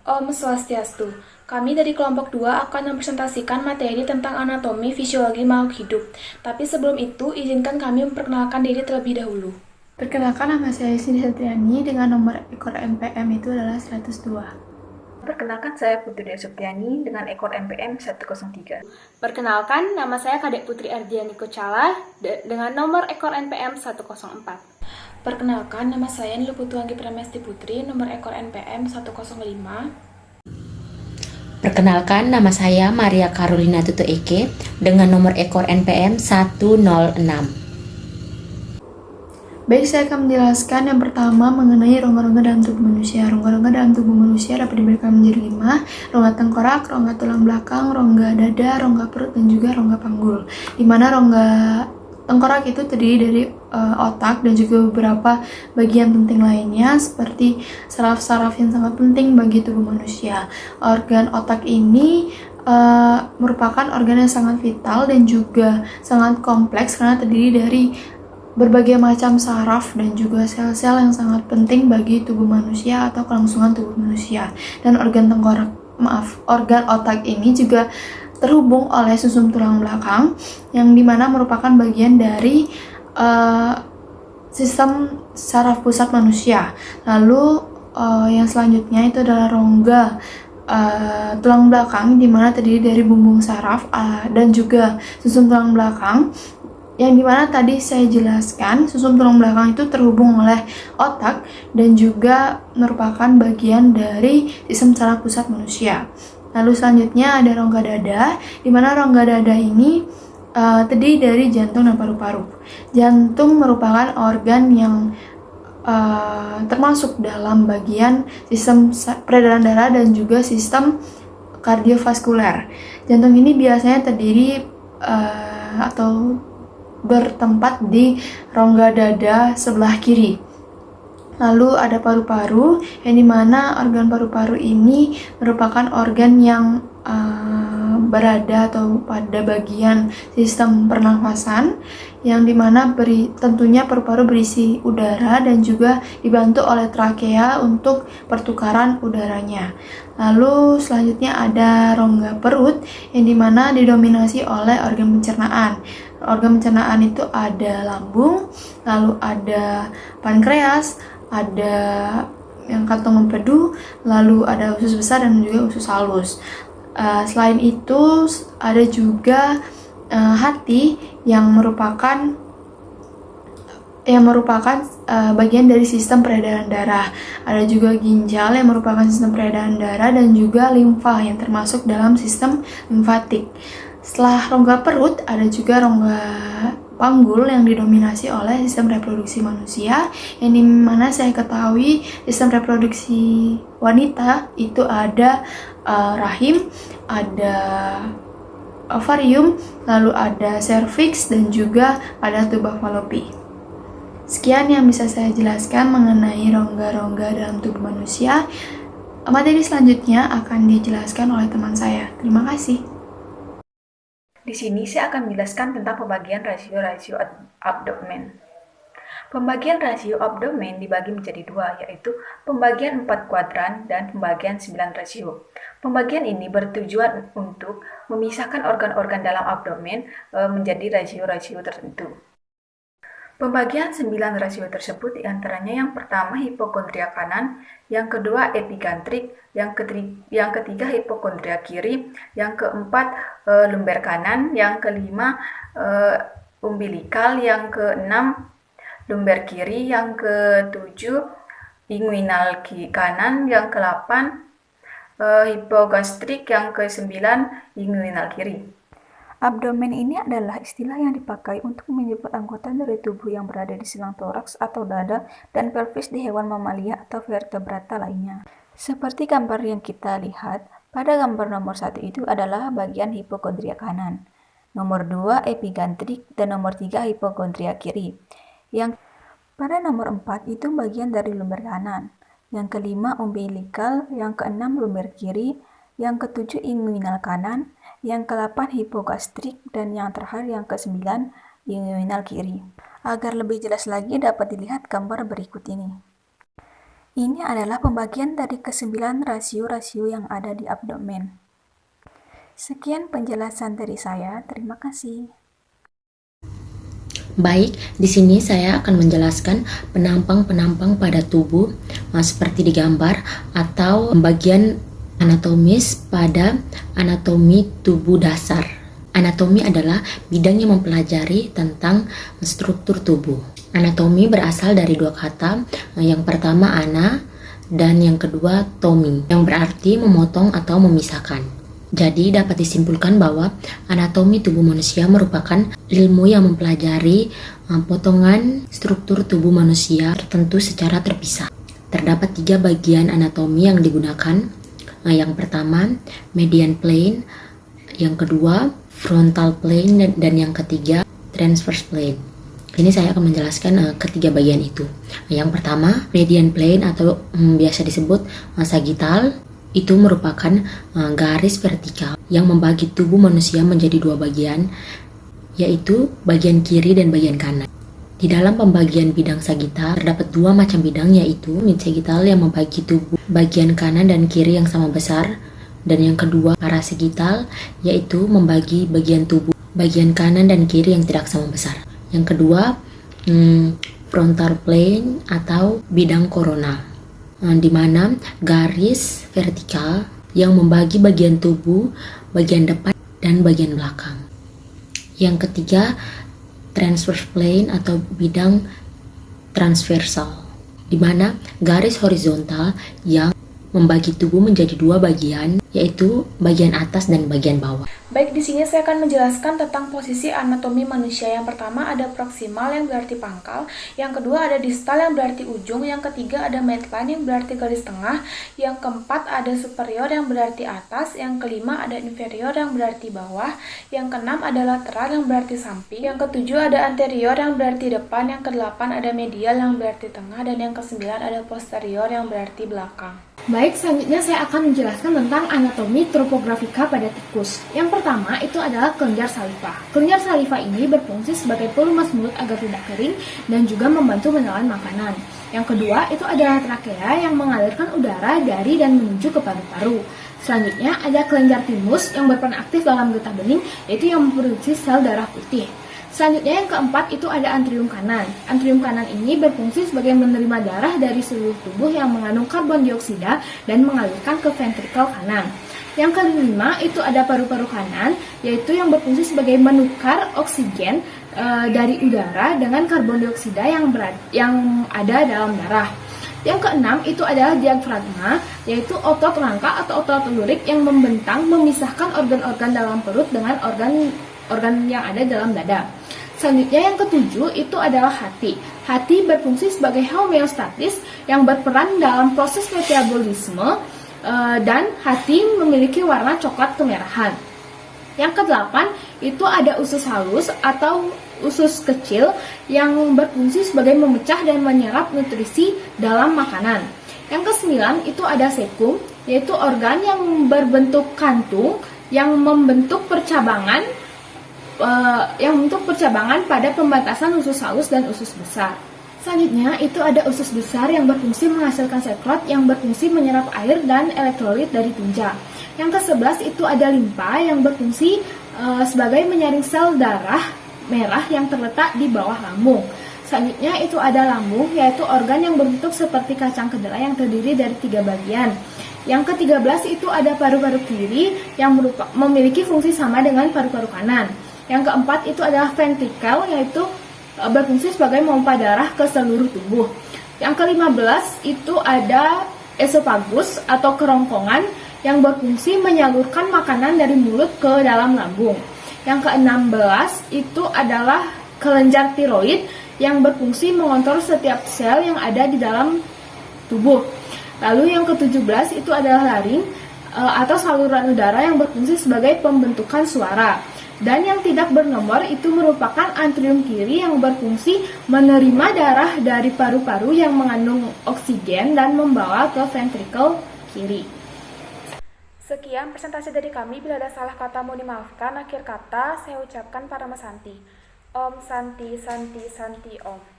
Om Swastiastu. Kami dari kelompok 2 akan mempresentasikan materi tentang anatomi fisiologi makhluk hidup. Tapi sebelum itu, izinkan kami memperkenalkan diri terlebih dahulu. Perkenalkan, nama saya Cindy Satriani dengan nomor ekor NPM itu adalah 102. Perkenalkan, saya Putri Suptiani dengan ekor NPM 103. Perkenalkan, nama saya Kadek Putri Ardiani Kocala dengan nomor ekor NPM 104. Perkenalkan, nama saya Niluputuanggi Pramesti Putri, nomor ekor NPM 105. Perkenalkan, nama saya Maria Carolina Tutu Eke dengan nomor ekor NPM 106. Baik, saya akan menjelaskan yang pertama mengenai rongga-rongga dalam tubuh manusia. Rongga-rongga dalam tubuh manusia dapat diberikan menjadi 5: rongga tengkorak, rongga tulang belakang, rongga dada, rongga perut, dan juga rongga panggul. Di mana rongga tengkorak itu terdiri dari otak dan juga beberapa bagian penting lainnya seperti saraf-saraf yang sangat penting bagi tubuh manusia. Organ otak ini merupakan organ yang sangat vital dan juga sangat kompleks karena terdiri dari berbagai macam saraf dan juga sel-sel yang sangat penting bagi tubuh manusia atau kelangsungan tubuh manusia. Dan organ otak ini juga terhubung oleh susum tulang belakang yang dimana merupakan bagian dari sistem saraf pusat manusia. Lalu yang selanjutnya itu adalah rongga tulang belakang, dimana terdiri dari bumbung saraf dan juga susum tulang belakang, yang dimana tadi saya jelaskan susum tulang belakang itu terhubung oleh otak dan juga merupakan bagian dari sistem saraf pusat manusia. Lalu selanjutnya ada rongga dada, dimana rongga dada ini terdiri dari jantung dan paru-paru. Jantung merupakan organ yang termasuk dalam bagian sistem peredaran darah dan juga sistem kardiovaskuler. Jantung ini biasanya terdiri atau bertempat di rongga dada sebelah kiri. Lalu ada paru-paru, yang dimana organ paru-paru ini merupakan organ yang berada atau pada bagian sistem pernafasan, yang dimana tentunya paru-paru berisi udara dan juga dibantu oleh trakea untuk pertukaran udaranya. Lalu selanjutnya ada rongga perut, yang dimana didominasi oleh organ pencernaan. Organ pencernaan itu ada lambung, lalu ada pankreas, ada yang kantong empedu, lalu ada usus besar dan juga usus halus. Selain itu ada juga hati yang merupakan bagian dari sistem peredaran darah. Ada juga ginjal yang merupakan sistem peredaran darah dan juga limfa yang termasuk dalam sistem limfatik. Setelah rongga perut, ada juga rongga panggul yang didominasi oleh sistem reproduksi manusia, yang dimana saya ketahui sistem reproduksi wanita itu ada rahim, ada ovarium, lalu ada serviks, dan juga ada tuba fallopi. Sekian yang bisa saya jelaskan mengenai rongga-rongga dalam tubuh manusia. Materi selanjutnya akan dijelaskan oleh teman saya. Terima kasih. Di sini saya akan menjelaskan tentang pembagian rasio-rasio abdomen. Pembagian rasio abdomen dibagi menjadi dua, yaitu pembagian 4 kuadran dan pembagian 9 rasio. Pembagian ini bertujuan untuk memisahkan organ-organ dalam abdomen menjadi rasio-rasio tertentu. Pembagian 9 rasio tersebut diantaranya yang pertama hipokondria kanan, yang kedua epigantrik, yang ketiga hipokondria kiri, yang keempat lumbar kanan, yang kelima umbilikal, yang keenam lumbar kiri, yang ketujuh inguinal kanan, yang ke-8 hipogastrik, yang ke-9 inguinal kiri. Abdomen ini adalah istilah yang dipakai untuk menyebut anggota dari tubuh yang berada di silang toraks atau dada dan pelvis di hewan mamalia atau vertebrata lainnya. Seperti gambar yang kita lihat, pada gambar nomor 1 itu adalah bagian hipokondria kanan, nomor 2 epigantrik, dan nomor 3 hipokondria kiri. Yang pada nomor 4 itu bagian dari lumbar kanan, yang kelima umbilikal, yang keenam lumbar kiri, yang ketujuh inguinal kanan, yang ke-8 hipogastrik, dan yang terakhir yang ke-9 inguinal kiri. Agar lebih jelas lagi dapat dilihat gambar berikut ini. Ini adalah pembagian dari ke-9 rasio-rasio yang ada di abdomen. Sekian penjelasan dari saya, terima kasih. Baik, di sini saya akan menjelaskan penampang-penampang pada tubuh seperti di gambar atau bagian anatomis pada anatomi tubuh dasar. Anatomi adalah bidang yang mempelajari tentang struktur tubuh. Anatomi berasal dari dua kata, yang pertama ana dan yang kedua tomi, yang berarti memotong atau memisahkan. Jadi dapat disimpulkan bahwa anatomi tubuh manusia merupakan ilmu yang mempelajari potongan struktur tubuh manusia tertentu secara terpisah. Terdapat 3 bagian anatomi yang digunakan. Yang pertama, median plane, yang kedua, frontal plane, dan yang ketiga, transverse plane. Ini saya akan menjelaskan ketiga bagian itu. Yang pertama, median plane atau biasa disebut sagittal. Itu merupakan garis vertikal yang membagi tubuh manusia menjadi 2 bagian, yaitu bagian kiri dan bagian kanan. Di dalam pembagian bidang sagittal terdapat 2 macam bidang, yaitu mid sagittal yang membagi tubuh bagian kanan dan kiri yang sama besar, dan yang kedua parasagittal yaitu membagi bagian tubuh bagian kanan dan kiri yang tidak sama besar. Yang kedua frontal plane atau bidang koronal, di mana garis vertikal yang membagi bagian tubuh, bagian depan dan bagian belakang. Yang ketiga, transverse plane atau bidang transversal, di mana garis horizontal yang membagi tubuh menjadi 2 bagian, yaitu bagian atas dan bagian bawah. Baik, di sini saya akan menjelaskan tentang posisi anatomi manusia. Yang pertama ada proksimal yang berarti pangkal, yang kedua ada distal yang berarti ujung, yang ketiga ada midline yang berarti garis tengah, yang keempat ada superior yang berarti atas, yang kelima ada inferior yang berarti bawah, yang keenam ada lateral yang berarti samping, yang ketujuh ada anterior yang berarti depan, yang kedelapan ada medial yang berarti tengah, dan yang kesembilan ada posterior yang berarti belakang. Baik, selanjutnya saya akan menjelaskan tentang anatomi tropografika pada tikus. Yang pertama itu adalah kelenjar saliva. Kelenjar saliva ini berfungsi sebagai pelumas mulut agar tidak kering dan juga membantu menelan makanan. Yang kedua itu adalah trakea yang mengalirkan udara dari dan menuju ke paru-paru. Selanjutnya ada kelenjar timus yang berperan aktif dalam getah bening, yaitu yang memproduksi sel darah putih. Selanjutnya yang keempat itu ada antrium kanan. Antrium kanan ini berfungsi sebagai menerima darah dari seluruh tubuh yang mengandung karbon dioksida dan mengalirkan ke ventrikel kanan. Yang kelima itu ada paru-paru kanan, yaitu yang berfungsi sebagai menukar oksigen dari udara dengan karbon dioksida yang ada dalam darah. Yang keenam itu adalah diafragma, yaitu otot rangka atau otot lurik yang membentang memisahkan organ-organ dalam perut dengan organ yang ada dalam dada. Selanjutnya yang ketujuh itu adalah hati. Hati berfungsi sebagai homeostatis yang berperan dalam proses metabolisme dan hati memiliki warna coklat kemerahan. Yang kedelapan itu ada usus halus atau usus kecil yang berfungsi sebagai memecah dan menyerap nutrisi dalam makanan. Yang kesembilan itu ada sekum, yaitu organ yang berbentuk kantung yang membentuk percabangan pada pembatasan usus halus dan usus besar. Selanjutnya itu ada usus besar yang berfungsi menghasilkan sekrot yang berfungsi menyerap air dan elektrolit dari tinja. Yang ke-11 itu ada limpa yang berfungsi sebagai menyaring sel darah merah yang terletak di bawah lambung. Selanjutnya itu ada lambung, yaitu organ yang berbentuk seperti kacang kedelai yang terdiri dari 3 bagian. Yang ke-13 itu ada paru-paru kiri yang memiliki fungsi sama dengan paru-paru kanan. Yang keempat itu adalah ventrikel, yaitu berfungsi sebagai pompa darah ke seluruh tubuh. Yang ke-15 itu ada esofagus atau kerongkongan yang berfungsi menyalurkan makanan dari mulut ke dalam lambung. Yang ke-16 itu adalah kelenjar tiroid yang berfungsi mengontrol setiap sel yang ada di dalam tubuh. Lalu yang ke-17 itu adalah laring atau saluran udara yang berfungsi sebagai pembentukan suara. Dan yang tidak bernomor itu merupakan antrium kiri yang berfungsi menerima darah dari paru-paru yang mengandung oksigen dan membawa ke ventrikel kiri. Sekian presentasi dari kami. Bila ada salah kata mohon dimaafkan. Akhir kata saya ucapkan Parama Santi. Om Santi Santi Santi Om.